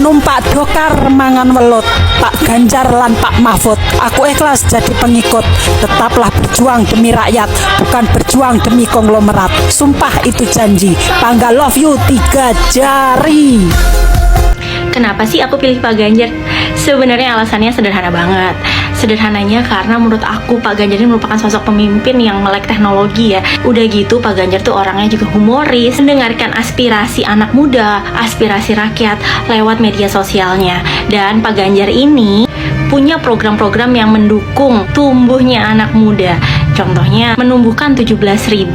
numpak dokar mangan welut. Pak Ganjar lan Pak Mahfud, aku ikhlas jadi pengikut. Tetaplah berjuang demi rakyat, bukan berjuang demi konglomerat. Sumpah itu janji. Bangga love you 3 jari. Kenapa sih aku pilih Pak Ganjar? Sebenarnya alasannya sederhana banget. Sederhananya karena menurut aku Pak Ganjar ini merupakan sosok pemimpin yang melek teknologi ya. Udah gitu Pak Ganjar tuh orangnya juga humoris, mendengarkan aspirasi anak muda, aspirasi rakyat lewat media sosialnya. Dan Pak Ganjar ini punya program-program yang mendukung tumbuhnya anak muda. Contohnya menumbuhkan 17.000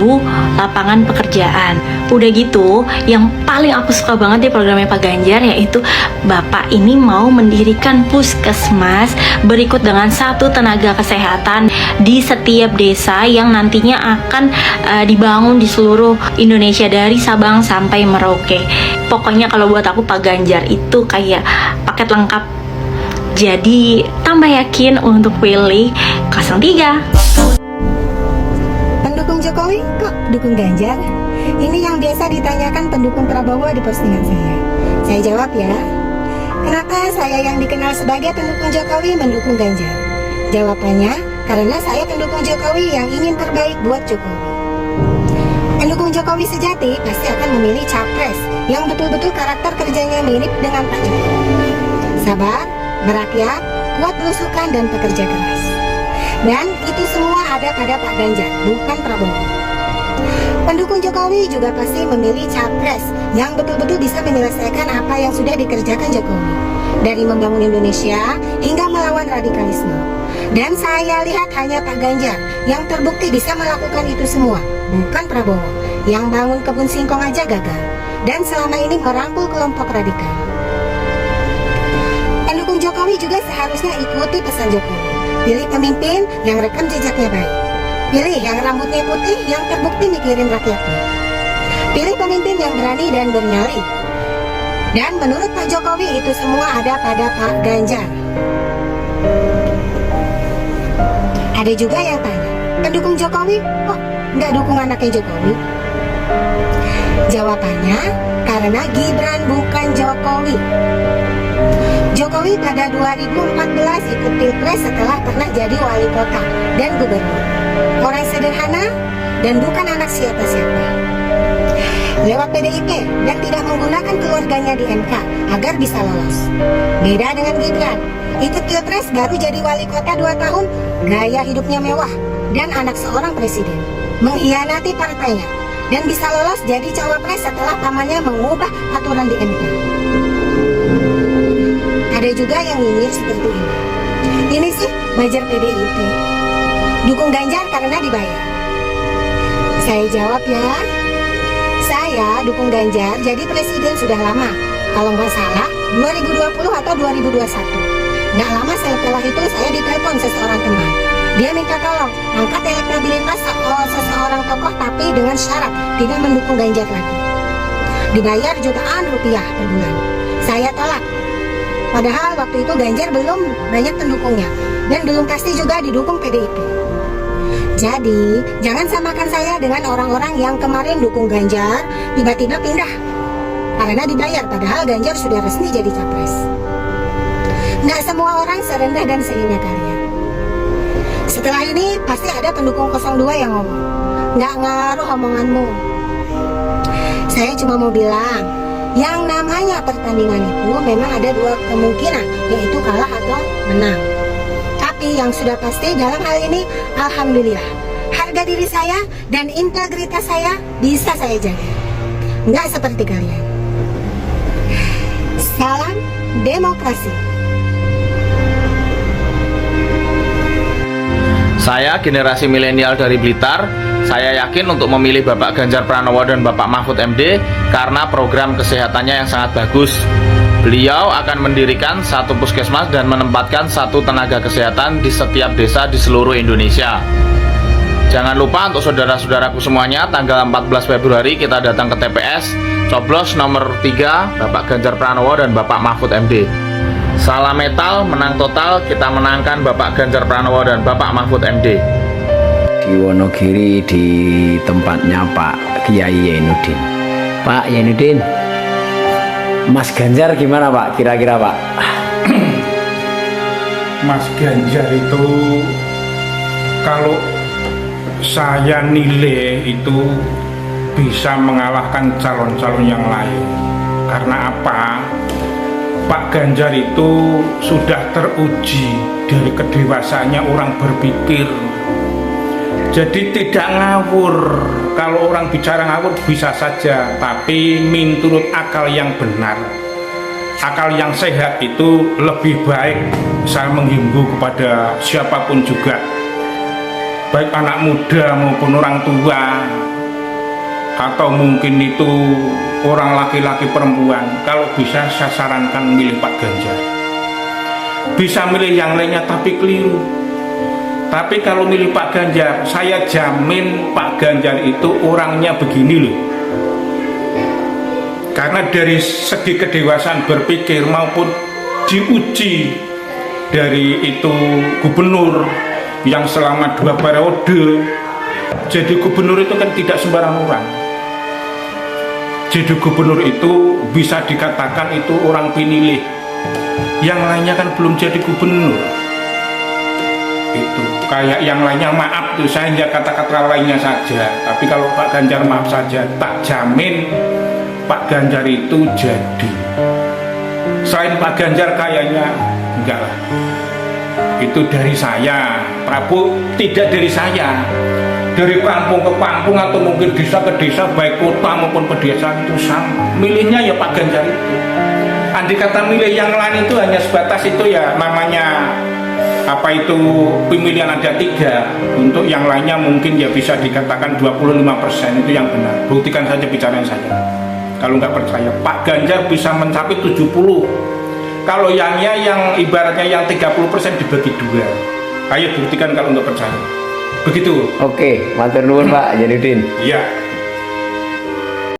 lapangan pekerjaan. Udah gitu, yang paling aku suka banget di programnya Pak Ganjar yaitu Bapak ini mau mendirikan puskesmas berikut dengan 1 tenaga kesehatan di setiap desa yang nantinya akan dibangun di seluruh Indonesia dari Sabang sampai Merauke. Pokoknya kalau buat aku Pak Ganjar itu kayak paket lengkap. Jadi tambah yakin untuk pilih 03. Pendukung Jokowi kok dukung Ganjar? Ini yang biasa ditanyakan pendukung Prabowo di postingan saya. Saya jawab ya. Kenapa saya yang dikenal sebagai pendukung Jokowi mendukung Ganjar? Jawabannya, karena saya pendukung Jokowi yang ingin terbaik buat Jokowi. Pendukung Jokowi sejati pasti akan memilih capres yang betul-betul karakter kerjanya mirip dengan Pak Jokowi. Sabar, merakyat, kuat belusukan dan pekerja keras. Dan itu semua ada pada Pak Ganjar, bukan Prabowo. Pendukung Jokowi juga pasti memilih capres yang betul-betul bisa menyelesaikan apa yang sudah dikerjakan Jokowi, dari membangun Indonesia hingga melawan radikalisme. Dan saya lihat hanya Pak Ganjar yang terbukti bisa melakukan itu semua, bukan Prabowo yang bangun kebun singkong aja gagal dan selama ini merangkul kelompok radikal. Pendukung Jokowi juga seharusnya ikuti pesan Jokowi. Pilih pemimpin yang rekam jejaknya baik. Pilih yang rambutnya putih yang terbukti mikirin rakyatnya. Pilih pemimpin yang berani dan bernyali. Dan menurut Pak Jokowi itu semua ada pada Pak Ganjar. Ada juga yang tanya, pendukung Jokowi kok nggak dukung anaknya Jokowi? Jawabannya, karena Gibran bukan Jokowi. Jokowi pada 2014 ikut pilpres setelah pernah jadi wali kota dan gubernur. Orang sederhana dan bukan anak siapa-siapa. Lewat PDIP dan tidak menggunakan keluarganya di MK agar bisa lolos. Beda dengan Gibran, ikut pilpres baru jadi wali kota 2 tahun, gaya hidupnya mewah dan anak seorang presiden. Mengkhianati partainya dan bisa lolos jadi cawapres setelah pamannya mengubah aturan di MK. Ada juga yang nyinyir seperti ini. Ini sih belajar PDIP. Dukung Ganjar karena dibayar. Saya jawab ya. Saya dukung Ganjar jadi presiden sudah lama. Kalau nggak salah 2020 atau 2021. Nggak lama setelah itu saya ditelepon seseorang teman. Dia minta tolong angkat elektabilitas seseorang tokoh tapi dengan syarat tidak mendukung Ganjar lagi. Dibayar jutaan rupiah per bulan. Saya tolak. Padahal waktu itu Ganjar belum banyak pendukungnya dan belum pasti juga didukung PDIP. Jadi, jangan samakan saya dengan orang-orang yang kemarin dukung Ganjar, tiba-tiba pindah karena dibayar, padahal Ganjar sudah resmi jadi capres. Nggak semua orang serendah dan seindah kalian. Setelah ini, pasti ada pendukung 02 yang ngomong, nggak ngaruh omonganmu. Saya cuma mau bilang, yang namanya pertandingan itu memang ada 2 kemungkinan, yaitu kalah atau menang. Tapi yang sudah pasti dalam hal ini, alhamdulillah, harga diri saya dan integritas saya bisa saya jaga. Nggak seperti kalian. Salam demokrasi. Saya generasi milenial dari Blitar. Saya yakin untuk memilih Bapak Ganjar Pranowo dan Bapak Mahfud MD karena program kesehatannya yang sangat bagus. Beliau akan mendirikan 1 puskesmas dan menempatkan 1 tenaga kesehatan di setiap desa di seluruh Indonesia. Jangan lupa untuk saudara-saudaraku semuanya, tanggal 14 Februari kita datang ke TPS, coblos nomor 3 Bapak Ganjar Pranowo dan Bapak Mahfud MD. Salam metal, menang total, kita menangkan Bapak Ganjar Pranowo dan Bapak Mahfud MD. Di Wonogiri di tempatnya Pak Kiai Yainuddin. Pak Yainuddin, Mas Ganjar gimana Pak? Kira-kira Pak? Mas Ganjar itu kalau saya nilai itu bisa mengalahkan calon-calon yang lain. Karena apa? Pak Ganjar itu sudah teruji dari kedewasaannya orang berpikir. Jadi tidak ngawur. Kalau orang bicara ngawur bisa saja, tapi menurut akal yang benar, akal yang sehat itu lebih baik. Saya menghimbau kepada siapapun juga, baik anak muda maupun orang tua, atau mungkin itu orang laki-laki perempuan, kalau bisa saya sarankan milih Pak Ganjar. Bisa milih yang lainnya tapi keliru. Tapi kalau milih Pak Ganjar, saya jamin Pak Ganjar itu orangnya begini loh. Karena dari segi kedewasaan berpikir maupun diuji dari itu gubernur yang selama 2 periode. Jadi gubernur itu kan tidak sembarang orang. Jadi gubernur itu bisa dikatakan itu orang pinilih. Yang lainnya kan belum jadi gubernur. Itu kayak yang lainnya, maaf tuh saya hanya kata-kata lainnya saja. Tapi kalau Pak Ganjar maaf saja, tak jamin Pak Ganjar itu jadi. Selain Pak Ganjar kayaknya enggak lah. Itu dari saya, Prabu, tidak dari saya. Dari kampung ke kampung atau mungkin desa ke desa, baik kota maupun pedesaan itu sama. Milihnya ya Pak Ganjar itu. Andai kata milih yang lain itu hanya sebatas itu ya namanya apa itu pemilihan ada 3. Untuk yang lainnya mungkin ya bisa dikatakan 25% itu yang benar. Buktikan saja bicaranya saya. Kalau nggak percaya, Pak Ganjar bisa mencapai 70. Kalau yang ibaratnya yang 30% dibagi 2. Ayo buktikan kalau nggak percaya. Begitu. Oke, matur nuwun Pak Jainuddin. Iya.